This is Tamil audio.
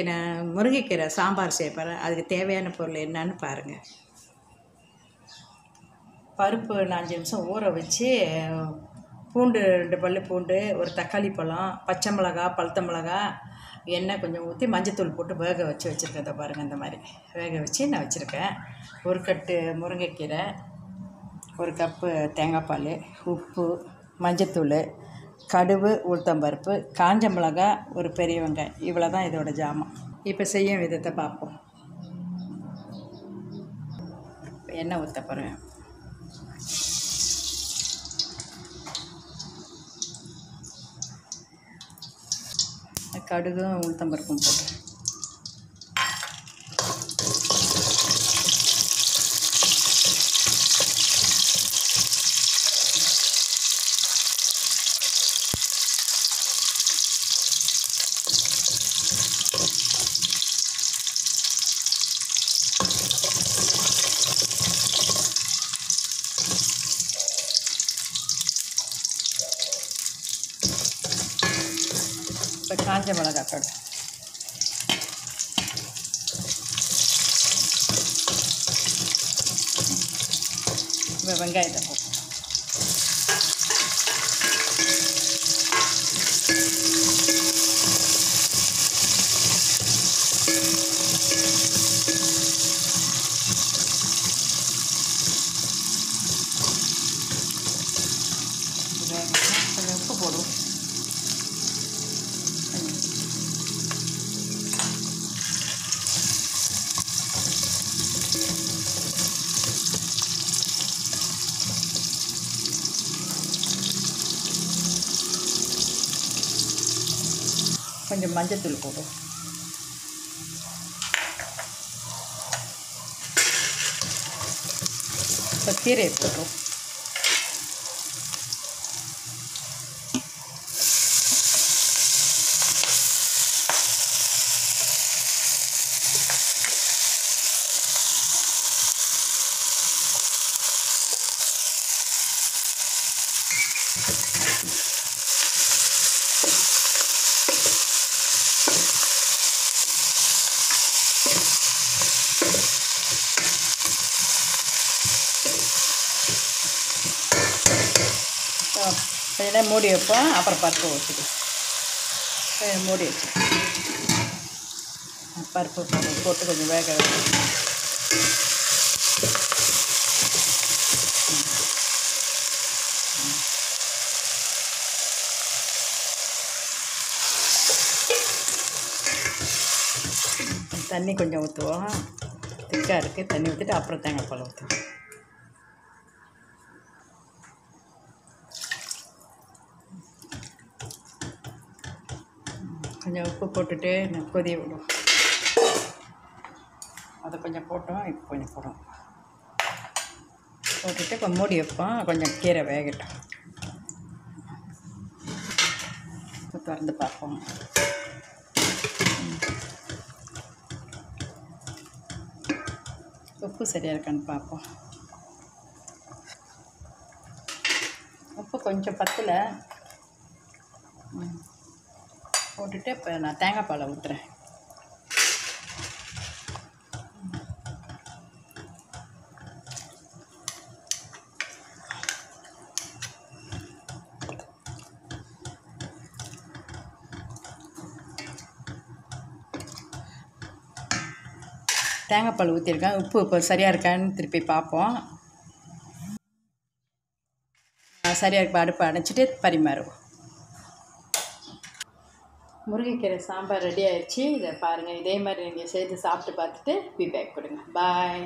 இன்றைக்கி நான் முருங்கைக்கீரை சாம்பார் செய்ய போகிறேன். அதுக்கு தேவையான பொருள் என்னன்னு பாருங்கள். பருப்பு 5 நிமிஷம் ஊற வச்சு, பூண்டு 2 பல் பூண்டு, ஒரு தக்காளி பழம், பச்சை மிளகா, பழுத்த மிளகா, எண்ணெய் கொஞ்சம் ஊற்றி மஞ்சத்தூள் போட்டு வேக வச்சுருக்கேன். இதை பாருங்கள், இந்த மாதிரி வேக வச்சு நான் வச்சுருக்கேன். ஒரு கட்டு முருங்கைக்கீரை, ஒரு கப்பு தேங்காய் பால், உப்பு, மஞ்சத்தூள், கடுகு, உளுத்தம்பருப்பு, காஞ்ச மிளகா, ஒரு பெரிய வெங்காயம். இவ்வளோ தான் இதோட ஜாமான். இப்போ செய்யும் விதத்தை பார்ப்போம். எண்ணெய் ஊற்ற போகிறேன். கடுகும் உளுத்தம்பருப்பும் போட்டு இப்போ காஞ்ச மிளகா போடு. இப்போ வெங்காயத்தை போட்டு கொஞ்சம் உப்பு போடும். கொஞ்சம் மஞ்சத்தூள் போடும். இப்போ கீரையை போடுறோம். இதெல்லாம் மூடி வைப்போம். அப்புறம் பருப்பு ஊற்றிட்டு மூடி வச்சு பருப்பு போட்டு கொஞ்சம் வேக வைப்போம். தண்ணி கொஞ்சம் ஊற்றுவோம். திக்காக இருக்குது. தண்ணி ஊற்றிட்டு அப்புறம் தேங்காய் பால் ஊற்றுவோம். கொஞ்சம் உப்பு போட்டுட்டு கொதி விடும். அதை கொஞ்சம் போட்டோம். இப்போ கொஞ்சம் போடுவோம். போட்டுட்டு இப்போ மூடி வைப்போம். கொஞ்சம் கீரை வேகட்டும். திறந்து பார்ப்போம். உப்பு சரியாக இருக்கான்னு பார்ப்போம். உப்பு கொஞ்சம் பத்தலை. போட்டுட்டு இப்போ நான் தேங்காய் பாலை ஊற்றுறேன். தேங்காய் பால் ஊற்றிருக்கேன். உப்பு இப்போ சரியாக இருக்கான்னு திருப்பி பார்ப்போம். சரியாக இருக்க அடுப்பை அடைச்சிட்டு பரிமாறுவோம். முருங்கைக்கீரை சாம்பார் ரெடி ஆகிடுச்சு. இதை பாருங்கள். இதே மாதிரி நீங்கள் செய்து சாப்பிட்டு பார்த்துட்டு ஃபீட்பேக் கொடுங்க. பாய்.